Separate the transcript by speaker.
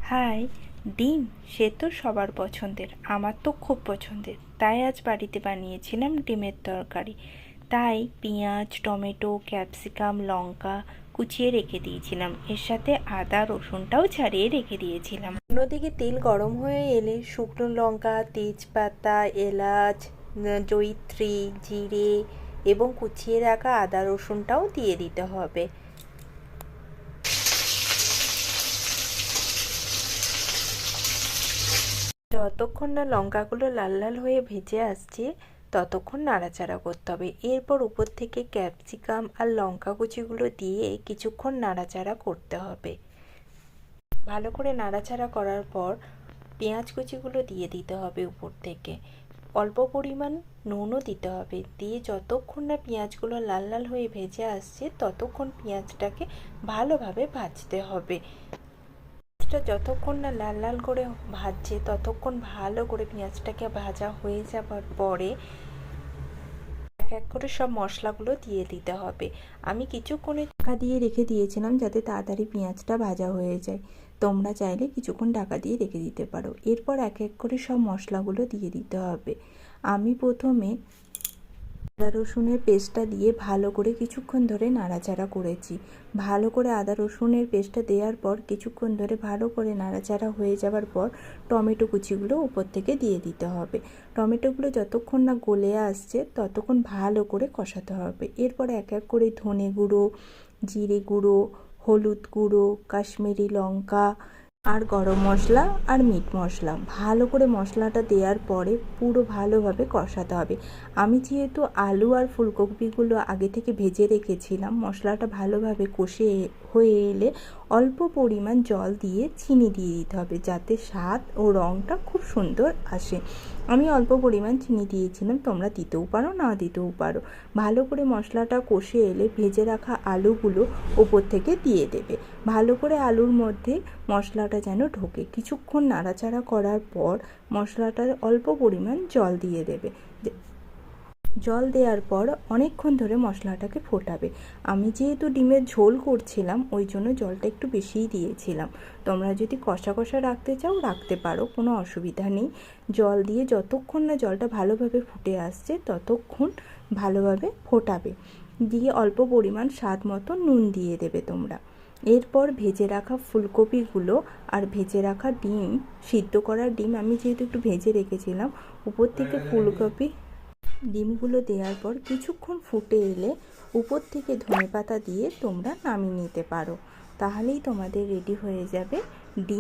Speaker 1: High. ডিম সে তো সবার পছন্দের, আমার তো খুব পছন্দের। তাই আজ বাড়িতে বানিয়েছিলাম ডিমের তরকারি। তাই পেঁয়াজ, টমেটো, ক্যাপসিকাম, লঙ্কা কুচিয়ে রেখে দিয়েছিলাম, এর সাথে আদা রসুনটাও ছাড়িয়ে রেখে দিয়েছিলাম। অন্যদিকে তেল গরম হয়ে এলে শুকনো লঙ্কা, তেজপাতা, এলাচ, জয়িত্রী, জিরে এবং কুচিয়ে রাখা আদা রসুনটাও দিয়ে দিতে হবে। যতক্ষণ না লঙ্কাগুলো লাল লাল হয়ে ভেজে আসছে ততক্ষণ নাড়াচাড়া করতে হবে। এরপর উপর থেকে ক্যাপসিকাম আর লঙ্কা কুচিগুলো দিয়ে কিছুক্ষণ নাড়াচাড়া করতে হবে। ভালো করে নাড়াচাড়া করার পর পেঁয়াজ কুচিগুলো দিয়ে দিতে হবে উপর থেকে। অল্প পরিমাণ নুনও দিতে হবে। দিয়ে যতক্ষণ না পেঁয়াজগুলো লাল লাল হয়ে ভেজে আসছে ততক্ষণ পেঁয়াজটাকে ভালোভাবে ভাজতে হবে। যতক্ষণ না লাল লাল করে ভাজছে ততক্ষণ ভালো করে পেঁয়াজটাকে ভাজা হয়ে যাবার পরে এক এক করে সব মশলাগুলো দিয়ে দিতে হবে। আমি কিছুক্ষণে ঢাকা দিয়ে রেখে দিয়েছিলাম যাতে তাড়াতাড়ি পেঁয়াজটা ভাজা হয়ে যায়। তোমরা চাইলে কিছুক্ষণ ঢাকা দিয়ে রেখে দিতে পারো। এরপর এক এক করে সব মশলাগুলো দিয়ে দিতে হবে। আমি প্রথমে আদা রসুনের পেস্টটা দিয়ে ভালো করে কিছুক্ষণ ধরে নাড়াচাড়া করেছি। ভালো করে আদা রসুনের পেস্টটা দেওয়ার পর কিছুক্ষণ ধরে ভালো করে নাড়াচাড়া হয়ে যাওয়ার পর টমেটো কুচিগুলো উপর থেকে দিয়ে দিতে হবে। টমেটোগুলো যতক্ষণ না গলে আসছে ততক্ষণ ভালো করে কষাতে হবে। এরপর এক এক করে ধনে গুঁড়ো, জিরে গুঁড়ো, হলুদ গুঁড়ো, কাশ্মীরি লঙ্কা আর গরম মশলা আর মিট মশলা ভালো করে মশলাটা দেওয়ার পরে পুরো ভালোভাবে কষাতে হবে। আমি যেহেতু আলু আর ফুলকপিগুলো আগে থেকে ভেজে রেখেছিলাম, মশলাটা ভালোভাবে কষে হয়ে এলে অল্প পরিমাণ জল দিয়ে চিনি দিয়ে দিতে হবে যাতে স্বাদ ও রঙটা খুব সুন্দর আসে। আমি অল্প পরিমাণ চিনি দিয়েছিলাম, তোমরা দিতেও পারো না দিতেও পারো। ভালো করে মশলাটা কষে এলে ভেজে রাখা আলুগুলো ওপর থেকে দিয়ে দেবে। ভালো করে আলুর মধ্যে মশলাটা যেন ঢোকে। কিছুক্ষণ নাড়াচাড়া করার পর মশলাটার অল্প পরিমাণ জল দিয়ে দেবে। জল দেওয়ার পর অনেকক্ষণ ধরে মশলাটাকে ফোটাবে। আমি যেহেতু ডিমের ঝোল করছিলাম ওই জন্য জলটা একটু বেশিই দিয়েছিলাম। তোমরা যদি কষা কষা রাখতে চাও রাখতে পারো, কোনো অসুবিধা নেই। জল দিয়ে যতক্ষণ না জলটা ভালোভাবে ফুটে আসছে ততক্ষণ ভালোভাবে ফোটাবে। দিয়ে অল্প পরিমাণ স্বাদ মতো নুন দিয়ে দেবে তোমরা। এরপর ভেজে রাখা ফুলকপিগুলো আর ভেজে রাখা ডিম, সিদ্ধ করা ডিম আমি যেহেতু একটু ভেজে রেখেছিলাম, উপর থেকে ফুলকপি ডিমগুলো দেওয়ার পর কিছুক্ষণ ফুটে এলে উপর থেকে ধনেপাতা দিয়ে তোমরা নামিয়ে নিতে পারো। তাহলেই তোমাদের রেডি হয়ে যাবে ডিম